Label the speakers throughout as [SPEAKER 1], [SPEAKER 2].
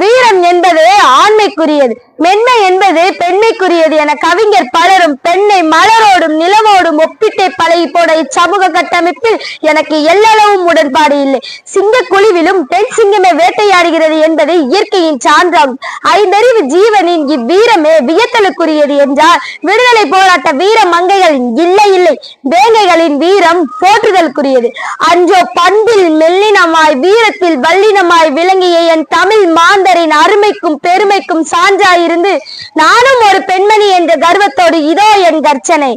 [SPEAKER 1] வீரம் என்பது ஆண்மைக்குரியது, மென்மை என்பது பெண்மைக்குரியது என கவிஞர் பலரும் பெண்ணை மலரோடும் நிலவோடும் ஒப்பிட்டை பழகி போட இச்சமூக கட்டமைப்பில் எனக்கு எல்லளவும் உடன்பாடு இல்லை. சிங்க குழுவிலும் பெண் சிங்கமே வேட்டையாடுகிறது என்பது இயற்கையின் சான்றாகும். ஐந்தறிவு ஜீவனின் இவ்வீரமே வியத்தலுக்குரியது என்றால் விடுதலை போராட்ட வீர மங்கைகளின் இல்லை இல்லை வேங்கைகளின் வீரம் போற்றுதலுக்குரியது. அன்றோ பண்பில் மெல்லினமாய் வீரத்தில் வல்லினமாய் விளங்கிய என் தமிழ் மாந்தரின் அருமைக்கும் பெருமைக்கும் சான்றாயிருந்து நானும் ஒரு பெண்மணி என்ற கர்வத்தோடு இதோ என் கர்ச்சனை.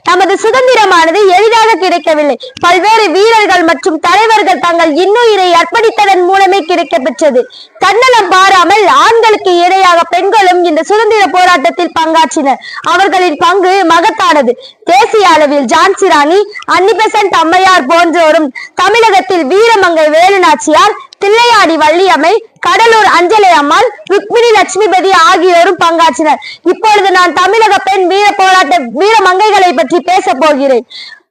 [SPEAKER 1] நமது சுதந்திரமானது எளிதாக கிடைக்கவில்லை. பல்வேறு வீரர்கள் மற்றும் தலைவர்கள் தங்கள் இன்னுயிரை அர்ப்பணித்ததன் மூலமே கிடைக்க பெற்றது. தன்னலம் பாராமல் ஆண்களுக்கு இடையாக பெண்களும் இந்த சுதந்திர போராட்டத்தில் பங்காற்றினர். அவர்களின் பங்கு மகத்தானது. தேசிய அளவில் ஜான்சி ராணி, அன்னி பெசன்ட் அம்மையார் போன்றோரும், தமிழகத்தில் வீரமங்கை வேலுநாச்சியார், தில்லையாடி வள்ளியம்மை, கடலூர் அஞ்சலை அம்மாள், ருக்மிணி லட்சுமிபதி ஆகியோரும் பங்காற்றினர். இப்பொழுது நான் தமிழக பெண் வீர போராட்ட வீரமங்கைகளை பற்றி பேச போகிறேன்.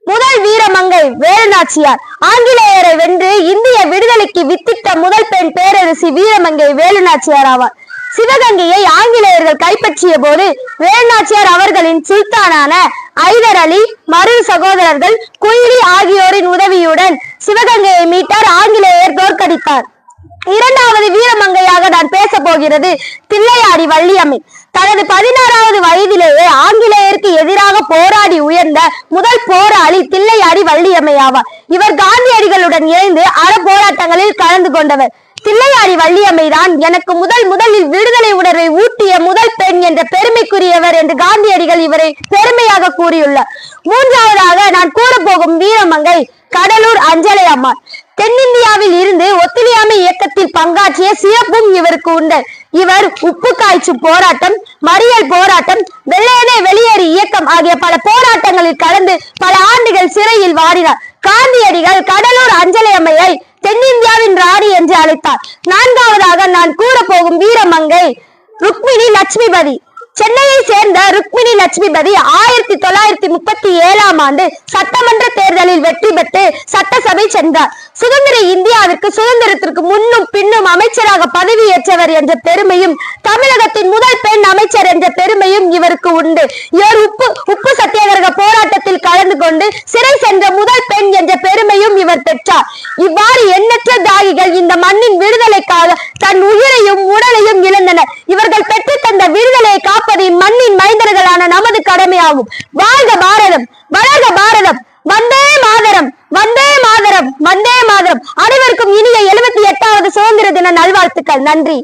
[SPEAKER 1] முதல் வீரமங்கை வேலுநாச்சியார். ஆங்கிலேயரை வென்று இந்திய விடுதலைக்கு வித்திட்ட முதல் பெண் பேரரசி வீரமங்கை வேலுநாச்சியார் ஆவார். சிவகங்கையை ஆங்கிலேயர்கள் கைப்பற்றிய போது வேலுநாச்சியார் அவர்களின் சுல்தானான ஐதர் அலி, மரு சகோதரர்கள், குயிலி ஆகியோரின் உதவியுடன் சிவகங்கையை மீட்டார். ஆங்கிலேயர் தோற்கடித்தார். இரண்டாவது வீரமங்கையாக நான் பேச போகிறது தில்லையாடி வள்ளியம்மை. தனது 16வது வயதிலேயே ஆங்கிலேயருக்கு எதிராக போராடி உயர்ந்த முதல் போராளி தில்லையாடி வள்ளியம்மை ஆவார். இவர் காந்தியடிகளுடன் இணைந்து அற போராட்டங்களில் கலந்து கொண்டவர். தில்லையாடி வள்ளியம்மை தான் எனக்கு முதலில் விடுதலை உணர்வை ஊட்டிய முதல் பெண் என்ற பெருமைக்குரியவர் என்று காந்தியடிகள் இவரை பெருமையாக கூறியுள்ளார். மூன்றாவதாக நான் கூற போகும் வீரமங்கை கடலூர் அஞ்சலை அம்மாள். தென்னிந்தியாவில் இருந்து ஒத்துழையாமை இயக்கத்தில் பங்காற்றிய சிறப்பும் இவருக்கு உண்டு. இவர் உப்பு காய்ச்சும் போராட்டம், மறியல் போராட்டம், வெள்ளையனே வெளியேறு இயக்கம் ஆகிய பல போராட்டங்களில் கலந்து பல ஆண்டுகள் சிறையில் வாடினார். காந்தியடிகள் கடலூர் அஞ்சலை அம்மையை தென்னிந்தியாவின் ராணி என்று அழைத்தார். நான்காவதாக நான் கூற போகும் வீரமங்கை ருக்மிணி லட்சுமிபதி. சென்னையை சேர்ந்த ருக்மிணி லட்சுமிபதி 1937ஆம் ஆண்டு சட்டமன்ற தேர்தலில் வெற்றி பெற்று சட்டசபை சென்றார். சுதந்திர இந்தியாவிற்கு சுதந்திரத்திற்கு முன்னும் பின்னும் அமைச்சராக பதவியேற்றவர் என்ற பெருமையும் தமிழகத்தின் முதல் பெண் அமைச்சர் என்ற பெருமையும் இவருக்கு உண்டு. இவர் உப்பு சத்தியாகிரக போராட்டத்தில் கலந்து கொண்டு சிறை சென்ற முதல் பெண் என்ற பெருமையும் இவர் பெற்றார். இவ்வாறு எண்ணற்ற தியாகிகள் இந்த மண்ணின் விடுதலைக்காக தன் உயிரையும் உடலையும் இழந்தனர். இவர்கள் பெற்று தந்த விடுதலையை காப்பது மண்ணின் மைந்தர்களான நமது கடமையாகும். வாழ்க பாரதம், வளர்க பாரதம். வந்தே மாதரம், வந்தே மாதரம், வந்தே மாதரம். அனைவருக்கும் இனிய 78வது சுதந்திர தின நல்வாழ்த்துக்கள். நன்றி.